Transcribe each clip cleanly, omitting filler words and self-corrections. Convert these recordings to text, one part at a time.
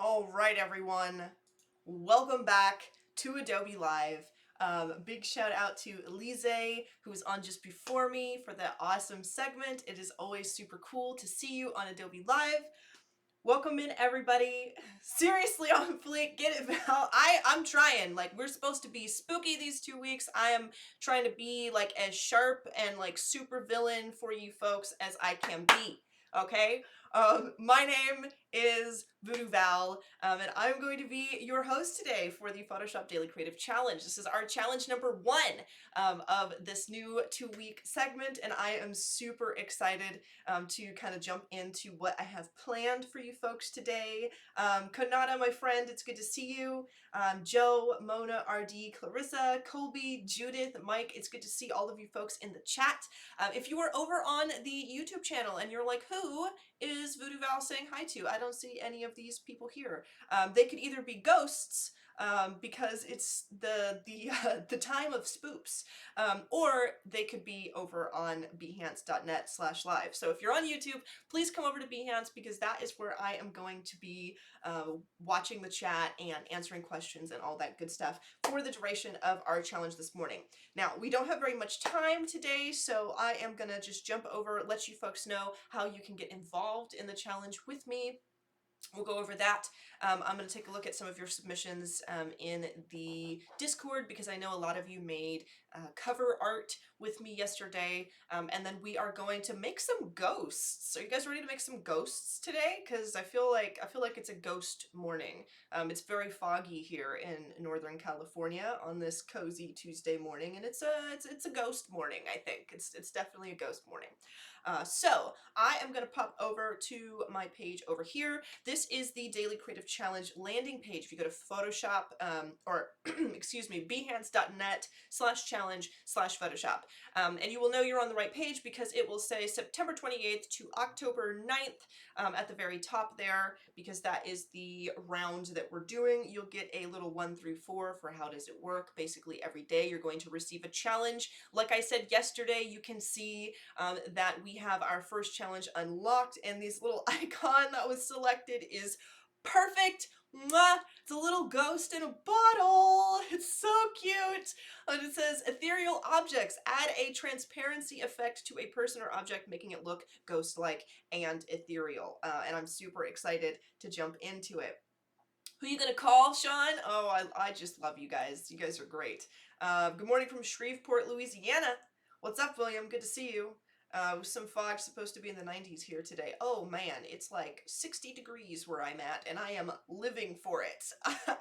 All right, everyone. Welcome back to Adobe Live. Big shout out to Elise, who was on just before me for that awesome segment. It is always super cool to see you on Adobe Live. Welcome in, everybody. Seriously, on fleek, get it, Val. I'm trying. Like, we're supposed to be spooky these 2 weeks. I am trying to be like as sharp and like super villain for you folks as I can be. Okay. My name is Voodoo Val, and I'm going to be your host today for the Photoshop Daily Creative Challenge. This is our challenge number 1 of this new 2-week segment, and I am super excited to kind of jump into what I have planned for you folks today. Konata, my friend, it's good to see you. Joe, Mona, RD, Clarissa, Colby, Judith, Mike, it's good to see all of you folks in the chat. If you are over on the YouTube channel and you're like, who is Voodoo Val saying hi to? I don't see any of these people here. They could either be ghosts, because it's the time of spoops, or they could be over on behance.net/live. So if you're on YouTube, please come over to Behance, because that is where I am going to be watching the chat and answering questions and all that good stuff for the duration of our challenge this morning. Now, we don't have very much time today, so I am gonna just jump over, let you folks know how you can get involved in the challenge with me. We'll go over that. I'm going to take a look at some of your submissions in the Discord, because I know a lot of you made cover art with me yesterday, and then we are going to make some ghosts. Are you guys ready to make some ghosts today? Because I feel like it's a ghost morning. It's very foggy here in Northern California on this cozy Tuesday morning, and it's a ghost morning. I think it's definitely a ghost morning. So I am going to pop over to my page over here. This is the Daily Creative Challenge landing page. If you go to Photoshop, or excuse me, behance.net/challenge/Photoshop, and you will know you're on the right page because it will say September 28th to October 9th at the very top there, because that is the round that we're doing. You'll get a little 1 through 4 for how does it work. Basically, every day you're going to receive a challenge. Like I said yesterday, you can see that we have our first challenge unlocked, and this little icon that was selected is perfect. Mwah! It's a little ghost in a bottle. It's so cute. And it says ethereal objects add a transparency effect to a person or object, making it look ghost-like and ethereal. And I'm super excited to jump into it. Who you gonna call, Sean? Oh, I just love you guys. You guys are great. Good morning from Shreveport, Louisiana. What's up, William? Good to see you. Some fog, supposed to be in the 90s here today. Oh man, it's like 60 degrees where I'm at, and I am living for it.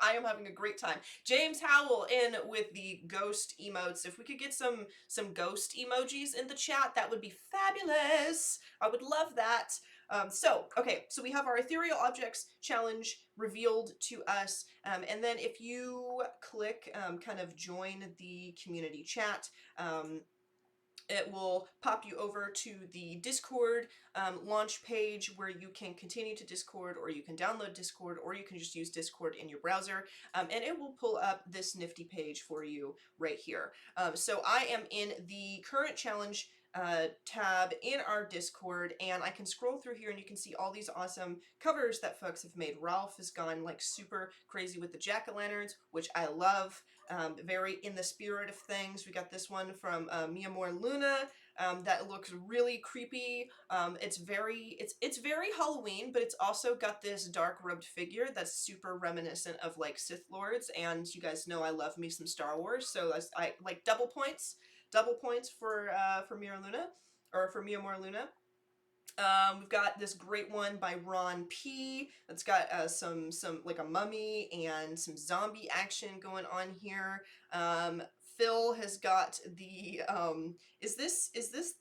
I am having a great time. James Howell in with the ghost emotes. If we could get some ghost emojis in the chat, that would be fabulous. I would love that. Okay, so we have our ethereal objects challenge revealed to us, and then if you click kind of join the community chat, it will pop you over to the Discord launch page, where you can continue to Discord, or you can download Discord, or you can just use Discord in your browser, and it will pull up this nifty page for you right here. So I am in the current challenge tab in our Discord, and I can scroll through here and you can see all these awesome covers that folks have made. Ralph has gone like super crazy with the jack-o'-lanterns, which I love. Very in the spirit of things. We got this one from Mia Moore Luna that looks really creepy. It's very Halloween, but it's also got this dark robed figure that's super reminiscent of like Sith Lords, and you guys know I love me some Star Wars, so I like double points for Mia Luna, or for Mia Moore Luna. We've got this great one by Ron P. That's got some like a mummy and some zombie action going on here. Phil has got the is this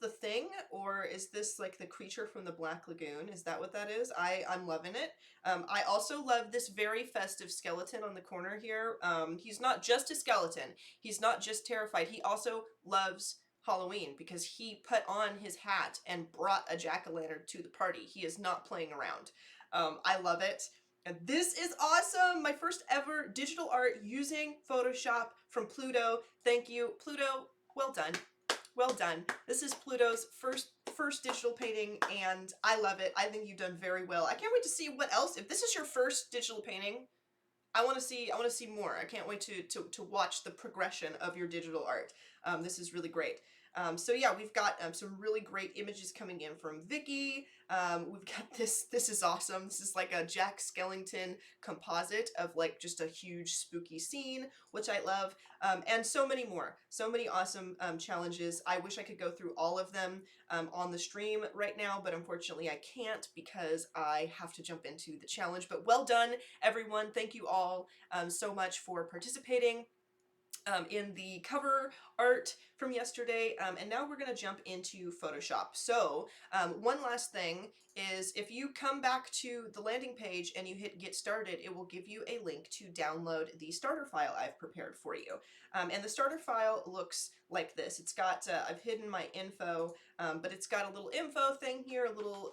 the Thing, or is this like the creature from the Black Lagoon? Is that what that is? I'm loving it. I also love this very festive skeleton on the corner here. He's not just a skeleton. He's not just terrified. He also loves Halloween, because he put on his hat and brought a jack-o'-lantern to the party. He is not playing around. I love it. And this is awesome! My first ever digital art using Photoshop from Pluto. Thank you, Pluto. Well done. Well done. This is Pluto's first digital painting, and I love it. I think you've done very well. I can't wait to see what else. If this is your first digital painting, I want to see more. I can't wait to watch the progression of your digital art. This is really great. So yeah, we've got some really great images coming in from Vicky. We've got this is awesome. This is like a Jack Skellington composite of like just a huge spooky scene, which I love. And so many more. So many awesome challenges. I wish I could go through all of them on the stream right now, but unfortunately I can't because I have to jump into the challenge. But well done, everyone. Thank you all so much for participating in the cover art from yesterday, and now we're going to jump into Photoshop. So one last thing is, if you come back to the landing page and you hit get started, it will give you a link to download the starter file I've prepared for you. And the starter file looks like this. It's got, I've hidden my info, but it's got a little info thing here, a little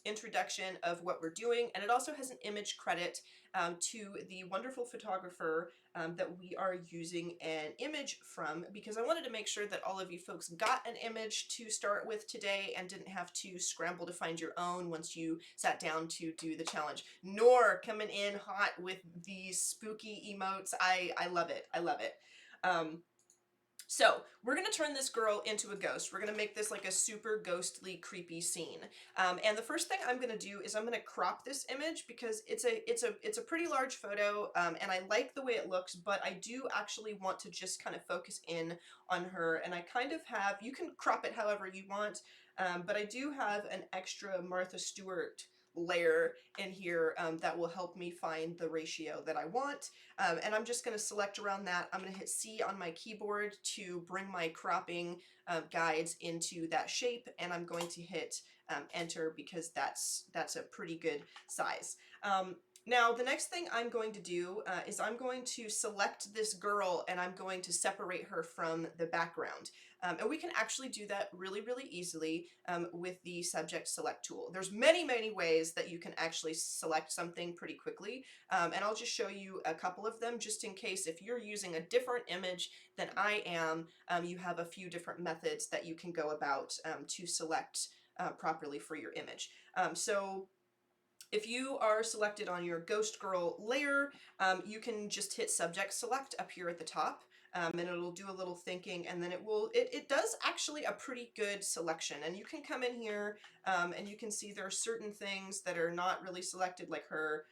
introduction of what we're doing, and it also has an image credit to the wonderful photographer that we are using an image from, because I wanted to make sure that all of you folks got an image to start with today and didn't have to scramble to find your own once you sat down to do the challenge. Nor coming in hot with these spooky emotes. I love it. I love it. So we're going to turn this girl into a ghost. We're going to make this like a super ghostly, creepy scene. And the first thing I'm going to do is I'm going to crop this image because it's a pretty large photo, and I like the way it looks, but I do actually want to just kind of focus in on her. And I kind of have, you can crop it however you want, but I do have an extra Martha Stewart layer in here that will help me find the ratio that I want, and I'm just going to select around that. I'm going to hit C on my keyboard to bring my cropping guides into that shape, and I'm going to hit enter because that's a pretty good size. Now the next thing I'm going to do is I'm going to select this girl and I'm going to separate her from the background. And we can actually do that really, really easily with the subject select tool. There's many, many ways that you can actually select something pretty quickly. And I'll just show you a couple of them just in case if you're using a different image than I am, you have a few different methods that you can go about to select properly for your image. So if you are selected on your Ghost Girl layer, you can just hit Subject Select up here at the top, and it'll do a little thinking, and then it does actually a pretty good selection. And you can come in here, and you can see there are certain things that are not really selected, like her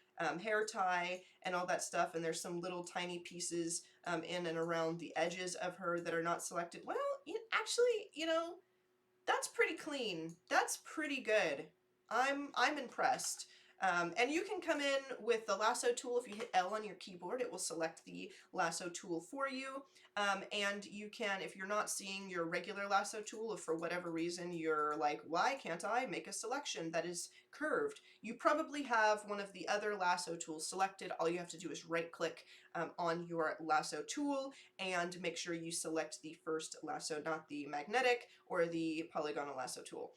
hair tie and all that stuff, and there's some little tiny pieces in and around the edges of her that are not selected. Well, actually, you know, that's pretty clean. That's pretty good. I'm impressed. And you can come in with the lasso tool. If you hit L on your keyboard, it will select the lasso tool for you. And you can, if you're not seeing your regular lasso tool, if for whatever reason you're like, why can't I make a selection that is curved? You probably have one of the other lasso tools selected. All you have to do is right click on your lasso tool and make sure you select the first lasso, not the magnetic or the polygonal lasso tool.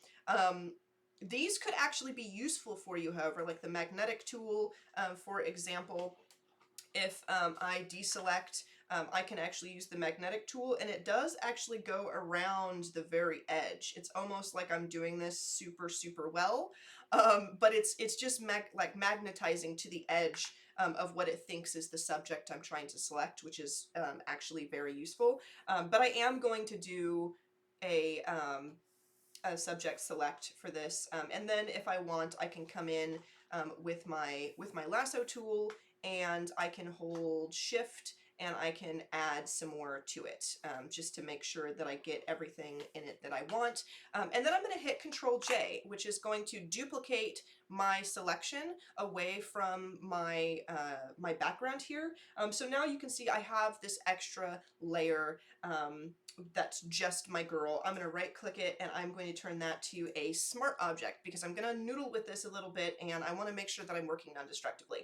These could actually be useful for you, however, like the magnetic tool, for example. If I deselect, I can actually use the magnetic tool, and it does actually go around the very edge. It's almost like I'm doing this super, super well, but it's just like magnetizing to the edge of what it thinks is the subject I'm trying to select, which is actually very useful. But I am going to do a subject select for this, and then if I want, I can come in with my lasso tool, and I can hold shift and I can add some more to it, just to make sure that I get everything in it that I want. And then I'm going to hit Control J, which is going to duplicate my selection away from my my background here. So now you can see I have this extra layer that's just my girl. I'm going to right click it and I'm going to turn that to a smart object because I'm going to noodle with this a little bit and I want to make sure that I'm working non-destructively.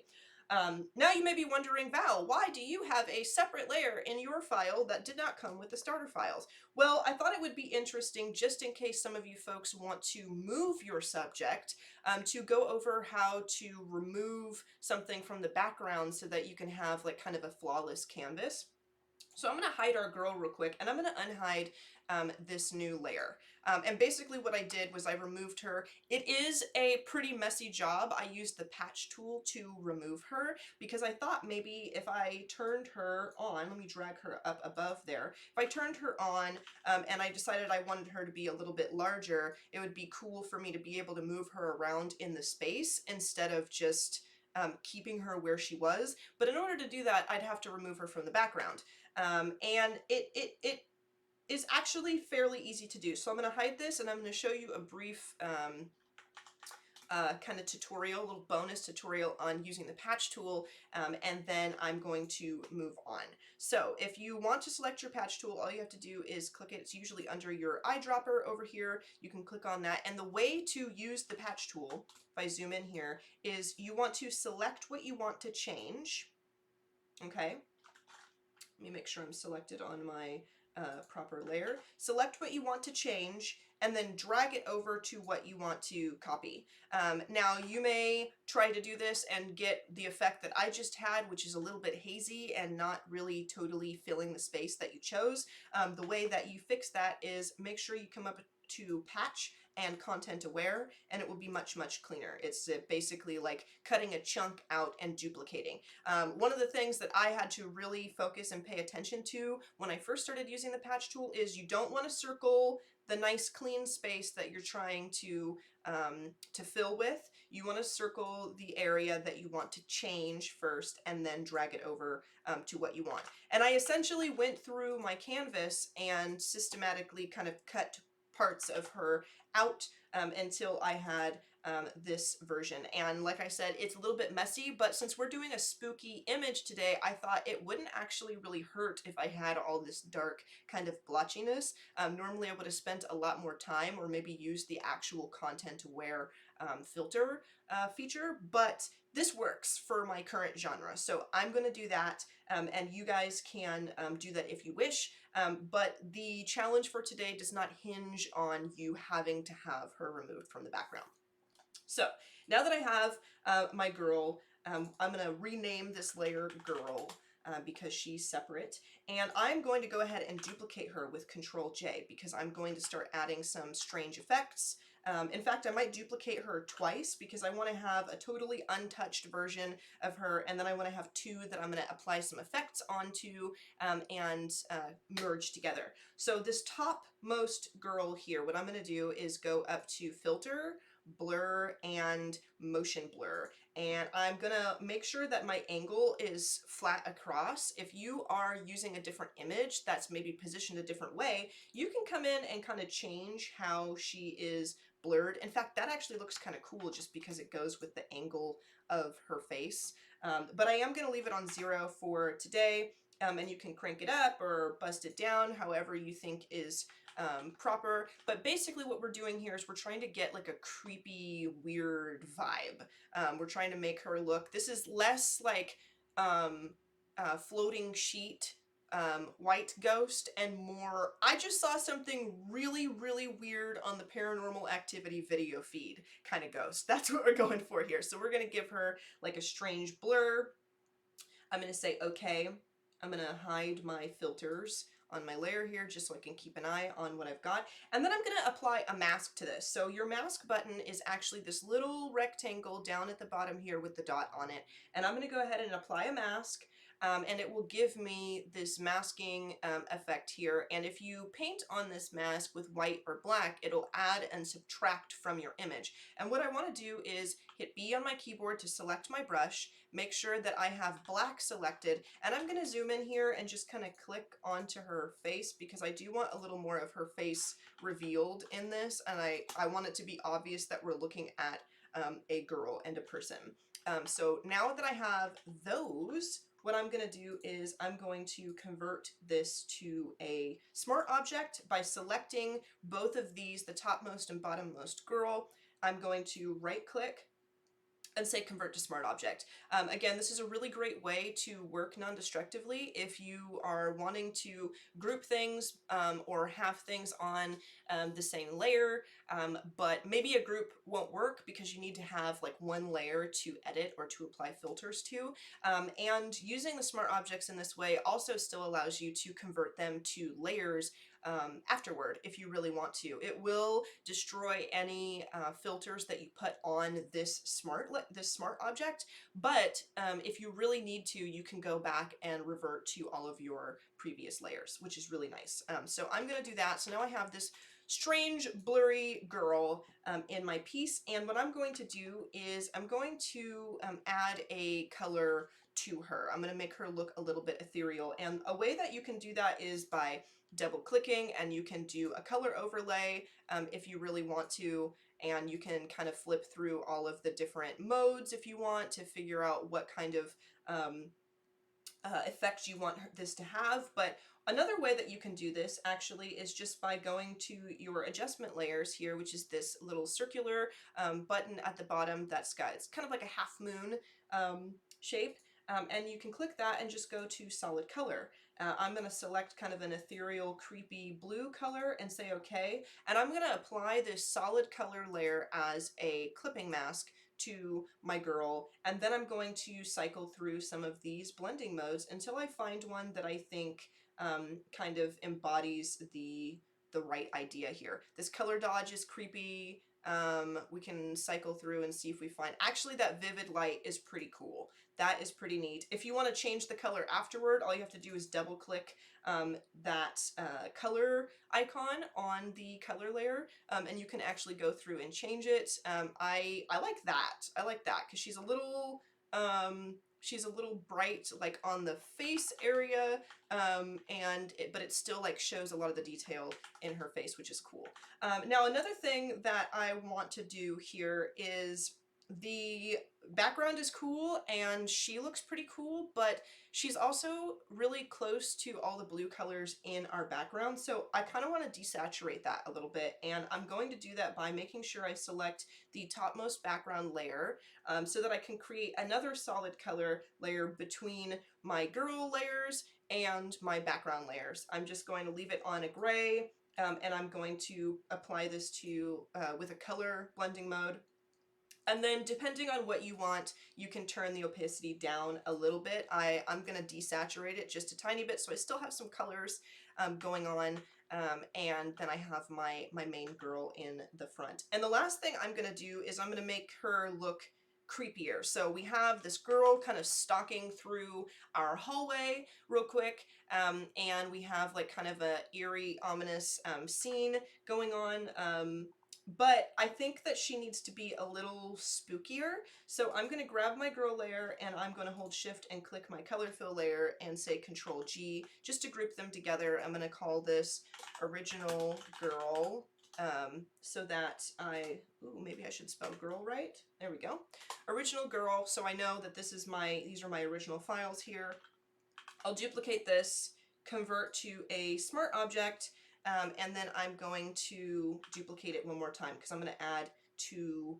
Now you may be wondering, Val, why do you have a separate layer in your file that did not come with the starter files? Well, I thought it would be interesting, just in case some of you folks want to move your subject, to go over how to remove something from the background so that you can have like kind of a flawless canvas. So I'm going to hide our girl real quick, and I'm going to unhide this new layer. And basically what I did was I removed her. It is a pretty messy job. I used the patch tool to remove her because I thought maybe if I turned her on, let me drag her up above there. If I turned her on and I decided I wanted her to be a little bit larger, it would be cool for me to be able to move her around in the space instead of just keeping her where she was. But in order to do that, I'd have to remove her from the background. And it is actually fairly easy to do. So I'm going to hide this, and I'm going to show you a brief kind of tutorial, a little bonus tutorial on using the patch tool, and then I'm going to move on. So if you want to select your patch tool, all you have to do is click it. It's usually under your eyedropper over here. You can click on that, and the way to use the patch tool, if I zoom in here, is you want to select what you want to change. Okay. Let me make sure I'm selected on my proper layer. Select what you want to change and then drag it over to what you want to copy. Now you may try to do this and get the effect that I just had, which is a little bit hazy and not really totally filling the space that you chose. The way that you fix that is make sure you come up to patch and content aware, and it will be much, much cleaner. It's basically like cutting a chunk out and duplicating. One of the things that I had to really focus and pay attention to when I first started using the patch tool is you don't want to circle the nice clean space that you're trying to fill with. You want to circle the area that you want to change first and then drag it over to what you want. And I essentially went through my canvas and systematically kind of cut parts of her out until I had this version. And like I said, it's a little bit messy, but since we're doing a spooky image today, I thought it wouldn't actually really hurt if I had all this dark kind of blotchiness. Normally I would have spent a lot more time or maybe used the actual content aware filter feature, but this works for my current genre. So I'm going to do that, and you guys can do that if you wish, but the challenge for today does not hinge on you having to have her removed from the background. So now that I have my girl, I'm going to rename this layer girl because she's separate, and I'm going to go ahead and duplicate her with Control J because I'm going to start adding some strange effects. In fact, I might duplicate her twice because I want to have a totally untouched version of her, and then I want to have two that I'm going to apply some effects onto and merge together. So this topmost girl here, what I'm going to do is go up to Filter, Blur, and Motion Blur, and I'm gonna make sure that my angle is flat across. If you are using a different image that's maybe positioned a different way, you can come in and kind of change how she is blurred. In fact, that actually looks kind of cool just because it goes with the angle of her face. But I am going to leave it on 0 for today, and you can crank it up or bust it down however you think is proper. But basically what we're doing here is we're trying to get like a creepy, weird vibe. We're trying to make her look, this is less like floating sheet white ghost and more, I just saw something really, really weird on the Paranormal Activity video feed kind of ghost. That's what we're going for here. So we're going to give her like a strange blur. I'm going to say okay. I'm going to hide my filters on my layer here just so I can keep an eye on what I've got. And then I'm going to apply a mask to this. So your mask button is actually this little rectangle down at the bottom here with the dot on it. And I'm going to go ahead and apply a mask. And it will give me this masking effect here. And if you paint on this mask with white or black, it'll add and subtract from your image. And what I want to do is hit B on my keyboard to select my brush, make sure that I have black selected, and I'm going to zoom in here and just kind of click onto her face because I do want a little more of her face revealed in this, and I want it to be obvious that we're looking at a girl and a person. So now that I have those, what I'm going to do is I'm going to convert this to a smart object by selecting both of these, the topmost and bottommost girl. I'm going to right click and say convert to smart object. Again, this is a really great way to work non-destructively if you are wanting to group things or have things on the same layer, but maybe a group won't work because you need to have like one layer to edit or to apply filters to. And using the smart objects in this way also still allows you to convert them to layers afterward if you really want to. It will destroy any filters that you put on this smart object, but if you really need to, you can go back and revert to all of your previous layers, which is really nice. So I'm going to do that. So now I have this strange blurry girl in my piece, and what I'm going to do is I'm going to add a color to her. I'm going to make her look a little bit ethereal, and a way that you can do that is by double clicking, and you can do a color overlay if you really want to, and you can kind of flip through all of the different modes if you want to figure out what kind of effect you want this to have. But another way that you can do this actually is just by going to your adjustment layers here, which is this little circular button at the bottom that's got, it's kind of like a half moon shape. And you can click that and just go to solid color. I'm going to select kind of an ethereal, creepy blue color and say okay. And I'm going to apply this solid color layer as a clipping mask to my girl, and then I'm going to cycle through some of these blending modes until I find one that I think kind of embodies the right idea here. This color dodge is creepy. We can cycle through and see if we find, actually that vivid light is pretty cool. That is pretty neat. If you want to change the color afterward, all you have to do is double click that color icon on the color layer, and you can actually go through and change it. I like that. I like that because she's a little bright like on the face area, but it still like shows a lot of the detail in her face, which is cool. Now another thing that I want to do here is the background is cool and she looks pretty cool, but she's also really close to all the blue colors in our background. So I kind of want to desaturate that a little bit, and I'm going to do that by making sure I select the topmost background layer so that I can create another solid color layer between my girl layers and my background layers. I'm just going to leave it on a gray, and I'm going to apply this to with a color blending mode. And then depending on what you want, you can turn the opacity down a little bit. I'm going to desaturate it just a tiny bit so I still have some colors going on. And then I have my main girl in the front. And the last thing I'm going to do is I'm going to make her look creepier. So we have this girl kind of stalking through our hallway real quick, and we have like kind of a eerie, ominous scene going on. But I think that she needs to be a little spookier. So I'm going to grab my girl layer and I'm going to hold shift and click my color fill layer and say Control G just to group them together. I'm going to call this original girl, so that maybe I should spell girl right. There we go. Original girl. So I know that these are my original files here. I'll duplicate this, convert to a smart object, and then I'm going to duplicate it one more time because I'm going to add two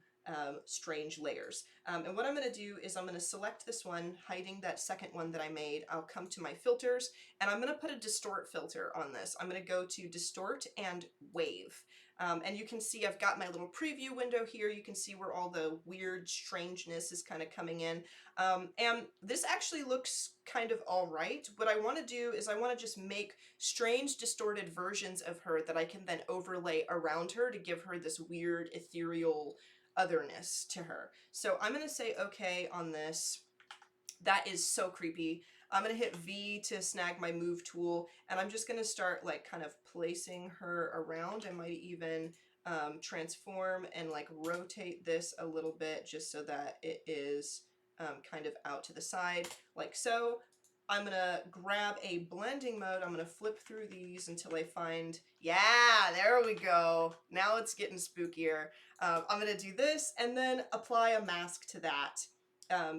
strange layers. And what I'm going to do is I'm going to select this one, hiding that second one that I made. I'll come to my filters, and I'm going to put a distort filter on this. I'm going to go to distort and wave. And you can see I've got my little preview window here. You can see where all the weird strangeness is kind of coming in. And this actually looks kind of all right. What I want to do is I want to just make strange distorted versions of her that I can then overlay around her to give her this weird ethereal otherness to her. So I'm going to say okay on this. That is so creepy. I'm going to hit V to snag my move tool, and I'm just going to start like kind of placing her around. I might even transform and like rotate this a little bit just so that it is kind of out to the side like so. I'm going to grab a blending mode. I'm going to flip through these until I find, yeah, there we go. Now it's getting spookier. I'm going to do this and then apply a mask to that.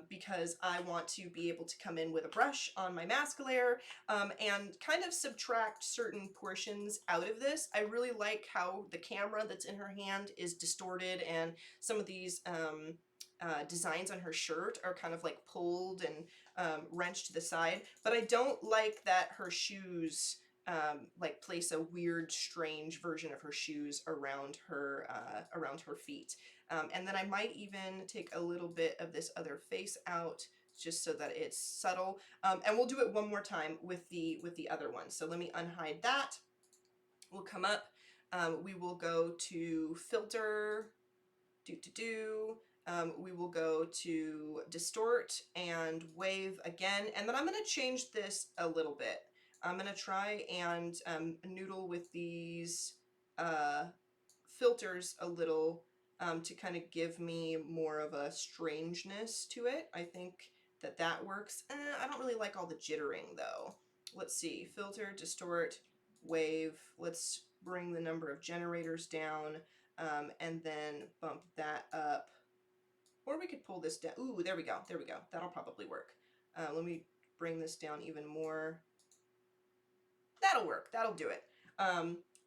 Because I want to be able to come in with a brush on my mask layer and kind of subtract certain portions out of this. I really like how the camera that's in her hand is distorted, and some of these designs on her shirt are kind of like pulled and wrenched to the side, but I don't like that her shoes like place a weird, strange version of her shoes around her feet. And then I might even take a little bit of this other face out just so that it's subtle. And we'll do it one more time with the other one. So let me unhide that. We'll come up. We will go to filter, we will go to distort and wave again, and then I'm going to change this a little bit. I'm going to try and noodle with these filters a little to kind of give me more of a strangeness to it. I think that works. I don't really like all the jittering though. Let's see, filter, distort, wave. Let's bring the number of generators down. And then bump that up. Or we could pull this down. Ooh, there we go. There we go. That'll probably work. Let me bring this down even more. That'll work. That'll do it.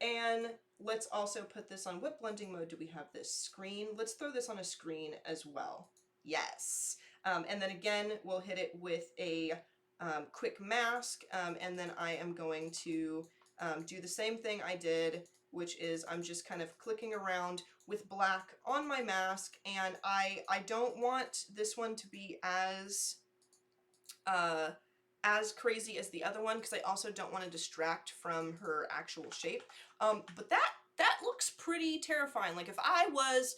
And let's also put this on, what blending mode do we have this? Screen. Let's throw this on a screen as well. Yes. And then again, we'll hit it with a quick mask. And then I am going to do the same thing I did, which is I'm just kind of clicking around with black on my mask, and I don't want this one to be as crazy as the other one, because I also don't want to distract from her actual shape. But that looks pretty terrifying. Like if I was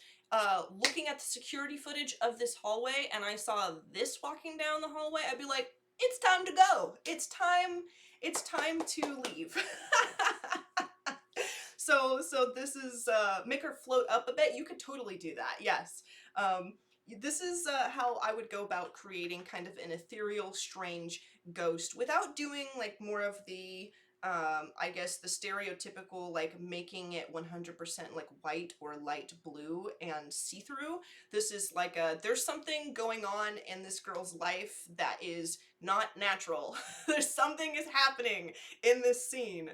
looking at the security footage of this hallway and I saw this walking down the hallway, I'd be like, it's time to go. It's time to leave. So this is make her float up a bit. You could totally do that. Yes. This is how I would go about creating kind of an ethereal, strange ghost without doing like more of the I guess the stereotypical, like making it 100% like white or light blue and see-through. This is like there's something going on in this girl's life that is not natural. There's something is happening in this scene.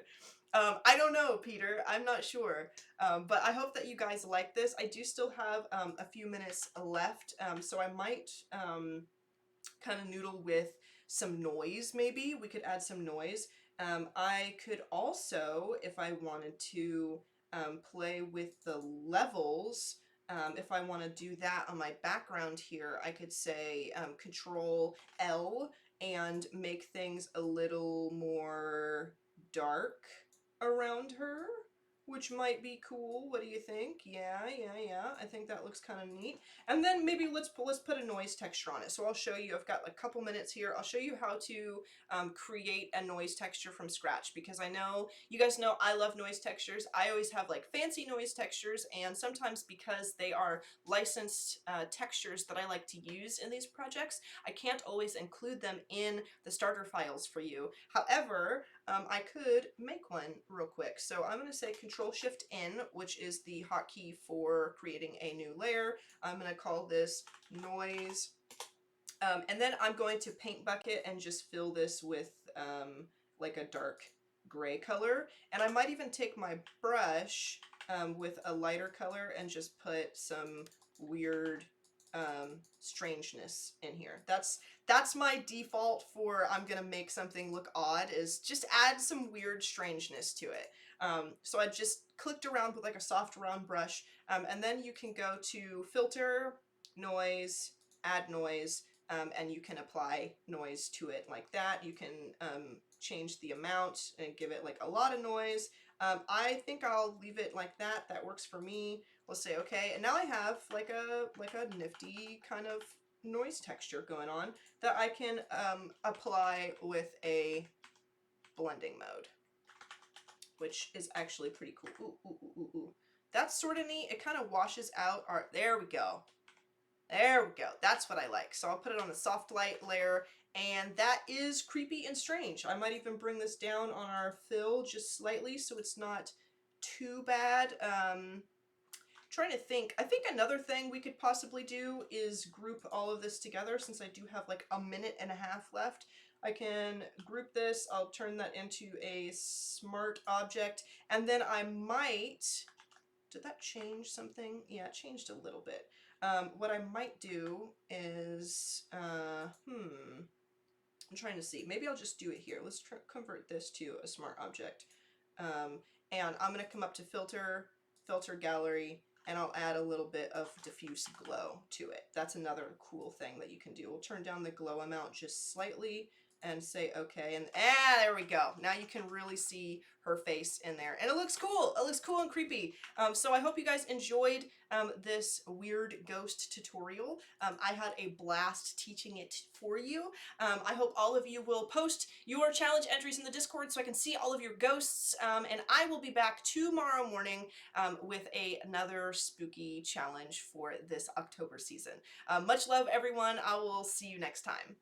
I don't know, Peter. I'm not sure. But I hope that you guys like this. I do still have a few minutes left, so I might kind of noodle with some noise, maybe. We could add some noise. I could also, if I wanted to, play with the levels. If I want to do that on my background here, I could say Control L and make things a little more dark around her, which might be cool. What do you think? Yeah. I think that looks kind of neat. And then maybe let's put a noise texture on it. So I'll show you. I've got a couple minutes here. I'll show you how to create a noise texture from scratch, because I know you guys know I love noise textures. I always have like fancy noise textures, and sometimes because they are licensed textures that I like to use in these projects, I can't always include them in the starter files for you. However, I could make one real quick. So I'm going to say Control-Shift-N, which is the hotkey for creating a new layer. I'm going to call this noise. And then I'm going to paint bucket and just fill this with like a dark gray color. And I might even take my brush with a lighter color and just put some weird strangeness in here. That's my default for I'm gonna make something look odd, is just add some weird strangeness to it. So I just clicked around with like a soft round brush, and then you can go to filter, noise, add noise, and you can apply noise to it like that. You can change the amount and give it like a lot of noise. I think I'll leave it like that. That works for me. We'll say okay, and now I have like a nifty kind of noise texture going on that I can apply with a blending mode, which is actually pretty cool. Ooh. That's sort of neat. It kind of washes out our, there we go. There we go. That's what I like. So I'll put it on the soft light layer, and that is creepy and strange. I might even bring this down on our fill just slightly so it's not too bad. Trying to think. I think another thing we could possibly do is group all of this together, since I do have like a minute and a half left. I can group this. I'll turn that into a smart object, and then I might, did that change something? Yeah, it changed a little bit. What I might do is, I'm trying to see. Maybe I'll just do it here. Let's convert this to a smart object. Um, and I'm going to come up to filter, filter gallery, and I'll add a little bit of diffuse glow to it. That's another cool thing that you can do. We'll turn down the glow amount just slightly and say okay, and there we go. Now you can really see her face in there, and it looks cool. It looks cool and creepy. So I hope you guys enjoyed this weird ghost tutorial. I had a blast teaching it for you. I hope all of you will post your challenge entries in the Discord so I can see all of your ghosts, and I will be back tomorrow morning with another spooky challenge for this October season. Much love, everyone. I will see you next time.